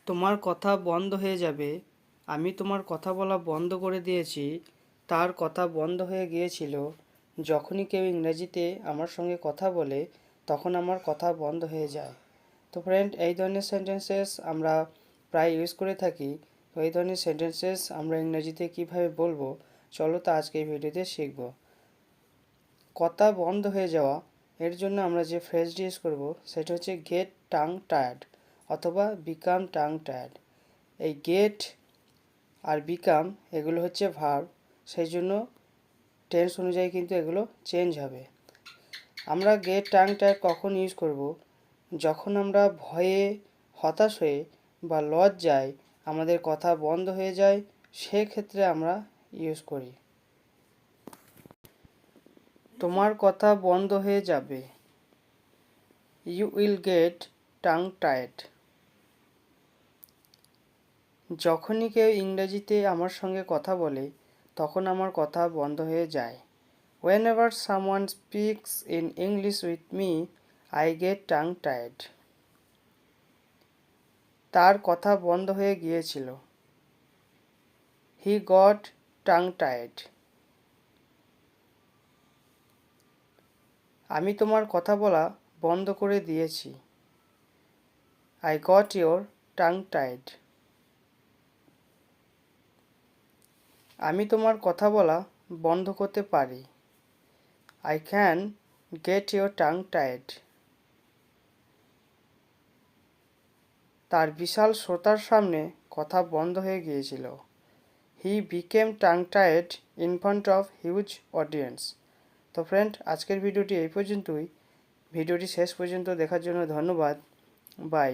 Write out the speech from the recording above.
তোমার কথা বন্ধ হয়ে যাবে। আমি তোমার কথা বলা বন্ধ করে দিয়েছি। তার কথা বন্ধ হয়ে গিয়েছিল। যখনই কেউ ইংরেজিতে আমার সঙ্গে কথা বলে তখন আমার কথা বন্ধ হয়ে যায়। তো ফ্রেন্ড, এই ধরনের সেন্টেন্সেস আমরা প্রায় ইউজ করে থাকি। তো এই ধরনের সেন্টেন্সেস আমরা ইংরেজিতে কিভাবে বলবো, চলো তা আজকে এই ভিডিওতে শিখব। কথা বন্ধ হয়ে যাওয়া, এর জন্য আমরা যে ফ্রেজটি ইউজ করব সেটা হচ্ছে গেট টাং টায়ার্ড অথবা বিকাম টাং টায়ার্ড। এই গেট আর বিকাম এগুলো হচ্ছে ভার্ব, সেই জন্য টেন্স অনুযায়ী কিন্তু এগুলো চেঞ্জ হবে। আমরা গেট টাং টায়ার্ড কখন ইউজ করব? যখন আমরা ভয়ে, হতাশ হয়ে বা লজ্জায় আমাদের কথা বন্ধ হয়ে যায়, সেক্ষেত্রে আমরা ইউজ করি। তোমার কথা বন্ধ হয়ে যাবে। You will get tongue tied. যখনই কেউ ইংরেজিতে আমার সঙ্গে কথা বলে তখন আমার কথা বন্ধ হয়ে যায়। Whenever someone speaks in English with me, I get tongue tied. তার কথা বন্ধ হয়ে গিয়েছিল। He got tongue tied. আমি তোমার কথা বলা বন্ধ করে দিয়েছি। I got your tongue tied. আমি তোমার কথা বলা বন্ধ করতে পারি। I can get your tongue tied. তার বিশাল শ্রোতার সামনে কথা বন্ধ হয়ে গিয়েছিল। He became tongue tied in front of huge audience. তো ফ্রেন্ড, আজকের ভিডিওটি এই পর্যন্তই। ভিডিওটি শেষ পর্যন্ত দেখার জন্য ধন্যবাদ। বাই।